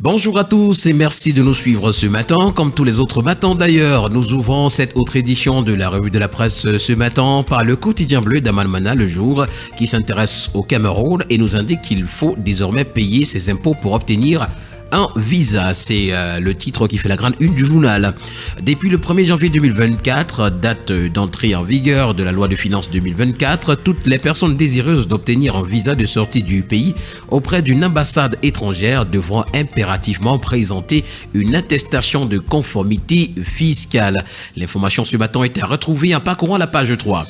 Bonjour à tous et merci de nous suivre ce matin. Comme tous les autres matins d'ailleurs, nous ouvrons cette autre édition de la revue de la presse ce matin par le quotidien bleu d'Amalmana le jour qui s'intéresse au Cameroun et nous indique qu'il faut désormais payer ses impôts pour obtenir un visa. C'est le titre qui fait la grande une du journal. Depuis le 1er janvier 2024, date d'entrée en vigueur de la loi de finances 2024, toutes les personnes désireuses d'obtenir un visa de sortie du pays auprès d'une ambassade étrangère devront impérativement présenter une attestation de conformité fiscale. L'information ce matin est à retrouver en parcourant la page 3.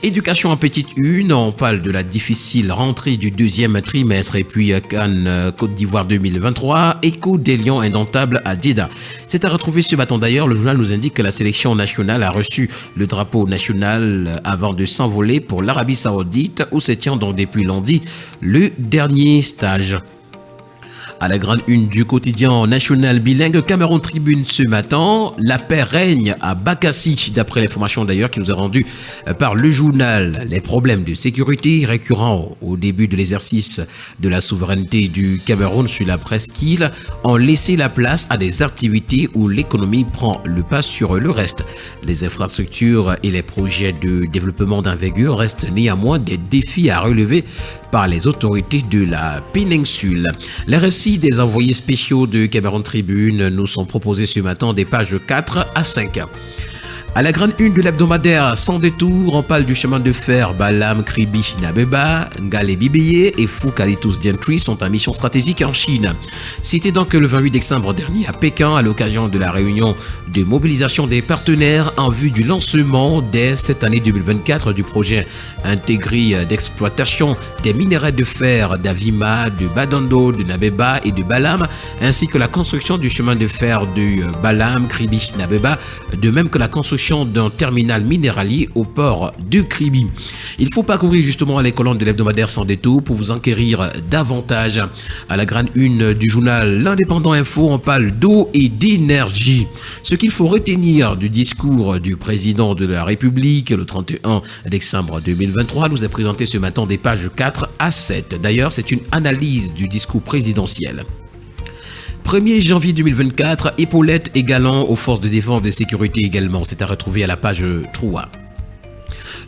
Éducation en petite une, on parle de la difficile rentrée du deuxième trimestre et puis Cannes Côte d'Ivoire 2023, écho des lions indomptables à Dida. C'est à retrouver ce matin d'ailleurs, le journal nous indique que la sélection nationale a reçu le drapeau national avant de s'envoler pour l'Arabie Saoudite où se tient donc depuis lundi le dernier stage. À la grande une du quotidien national bilingue Cameroun Tribune ce matin, la paix règne à Bakassi, d'après l'information d'ailleurs qui nous est rendue par le journal. Les problèmes de sécurité récurrents au début de l'exercice de la souveraineté du Cameroun sur la presqu'île ont laissé la place à des activités où l'économie prend le pas sur le reste. Les infrastructures et les projets de développement d'envergure restent néanmoins des défis à relever par les autorités de la péninsule. Les récits des envoyés spéciaux de Cameroun Tribune nous sont proposés ce matin des pages 4 à 5. À la grande une de l'hebdomadaire Sans détour, on parle du chemin de fer Balam, Kribi, Nabeba, Ngale Bibeye et Fukalitus Gentry sont en mission stratégique en Chine. C'était donc le 28 décembre dernier à Pékin à l'occasion de la réunion de mobilisation des partenaires en vue du lancement dès cette année 2024 du projet intégré d'exploitation des minerais de fer d'Avima, de Badondo, de Nabeba et de Balam, ainsi que la construction du chemin de fer de Balam, Kribi, Nabeba, de même que la construction d'un terminal minéralier au port de Kribi. Il faut parcourir justement les colonnes de l'hebdomadaire Sans détour pour vous enquérir davantage. À la grande une du journal L'Indépendant Info, on parle d'eau et d'énergie. Ce qu'il faut retenir du discours du président de la République le 31 décembre 2023 nous est présenté ce matin des pages 4 à 7. D'ailleurs, c'est une analyse du discours présidentiel. 1er janvier 2024, épaulettes égalant aux forces de défense et de sécurité également. C'est à retrouver à la page 3.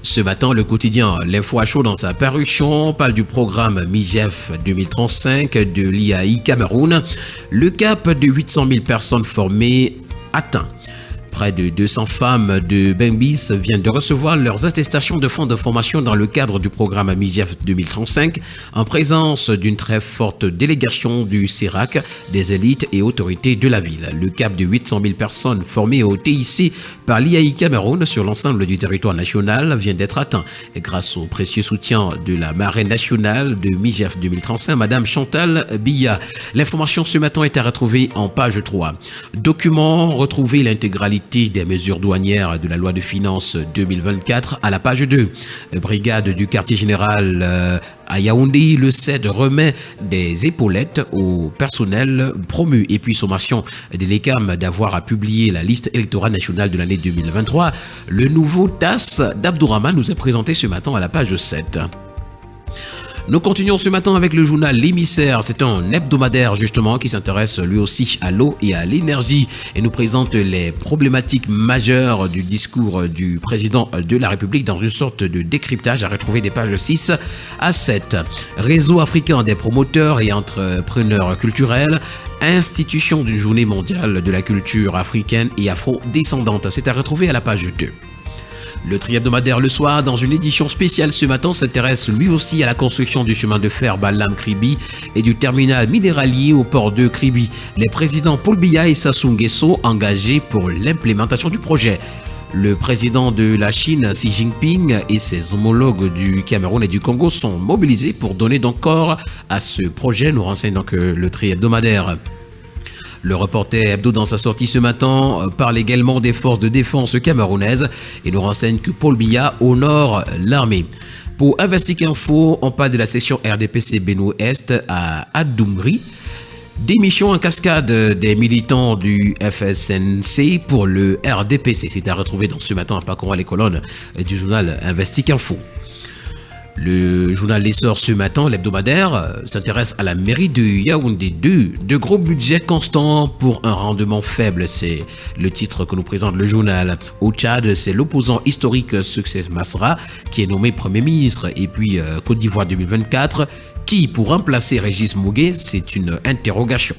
Ce matin, le quotidien L'Info à chaud dans sa parution parle du programme MIGEF 2035 de l'IAI Cameroun. Le cap de 800 000 personnes formées atteint. Près de 200 femmes de Benbis viennent de recevoir leurs attestations de fonds de formation dans le cadre du programme MIGEF 2035 en présence d'une très forte délégation du CERAC, des élites et autorités de la ville. Le cap de 800 000 personnes formées au TIC par l'IAI Cameroun sur l'ensemble du territoire national vient d'être atteint grâce au précieux soutien de la marraine nationale de MIGEF 2035, Madame Chantal Biya. L'information ce matin est à retrouver en page 3. Document, retrouver l'intégralité des mesures douanières de la loi de finances 2024 à la page 2. Brigade du quartier général à Yaoundé, le CED remet des épaulettes au personnel promu et puis sommation de l'ECAM d'avoir à publier la liste électorale nationale de l'année 2023. Le nouveau TAS d'Abdourahmane nous est présenté ce matin à la page 7. Nous continuons ce matin avec le journal L'Émissaire. C'est un hebdomadaire justement qui s'intéresse lui aussi à l'eau et à l'énergie et nous présente les problématiques majeures du discours du président de la République dans une sorte de décryptage à retrouver des pages 6 à 7. Réseau africain des promoteurs et entrepreneurs culturels, institution d'une journée mondiale de la culture africaine et afro-descendante. C'est à retrouver à la page 2. Le tri-hebdomadaire Le Soir, dans une édition spéciale ce matin, s'intéresse lui aussi à la construction du chemin de fer Balam-Kribi et du terminal minéralier au port de Kribi. Les présidents Paul Biya et Sassou Nguesso engagés pour l'implémentation du projet. Le président de la Chine, Xi Jinping, et ses homologues du Cameroun et du Congo sont mobilisés pour donner donc corps à ce projet, nous renseigne donc le tri-hebdomadaire. Le reporter hebdo dans sa sortie ce matin parle également des forces de défense camerounaises et nous renseigne que Paul Biya honore l'armée. Pour Investic Info, on parle de la section RDPC Benno-Est à Adoumri. Démission en cascade des militants du FSNC pour le RDPC. C'est à retrouver dans ce matin à parcourir les colonnes du journal Investic Info. Le journal L'Essor ce matin, l'hebdomadaire, s'intéresse à la mairie de Yaoundé 2. De gros budgets constants pour un rendement faible, c'est le titre que nous présente le journal. Au Tchad, c'est l'opposant historique Succès Masra qui est nommé Premier ministre. Et puis Côte d'Ivoire 2024, qui pour remplacer Régis Mouguet, c'est une interrogation.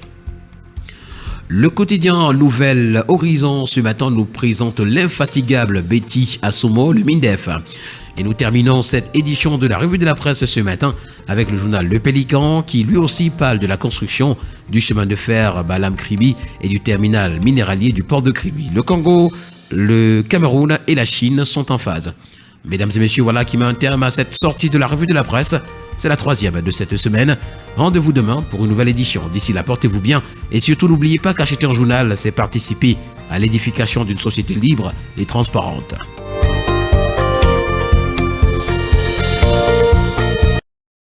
Le quotidien Nouvel Horizon ce matin nous présente l'infatigable Betty Assomo, le MINDEF. Et nous terminons cette édition de la revue de la presse ce matin avec le journal Le Pélican qui lui aussi parle de la construction du chemin de fer Balam-Kribi et du terminal minéralier du port de Kribi. Le Congo, le Cameroun et la Chine sont en phase. Mesdames et messieurs, voilà qui met un terme à cette sortie de la revue de la presse. C'est la 3e de cette semaine. Rendez-vous demain pour une nouvelle édition. D'ici là, portez-vous bien et surtout n'oubliez pas qu'acheter un journal, c'est participer à l'édification d'une société libre et transparente.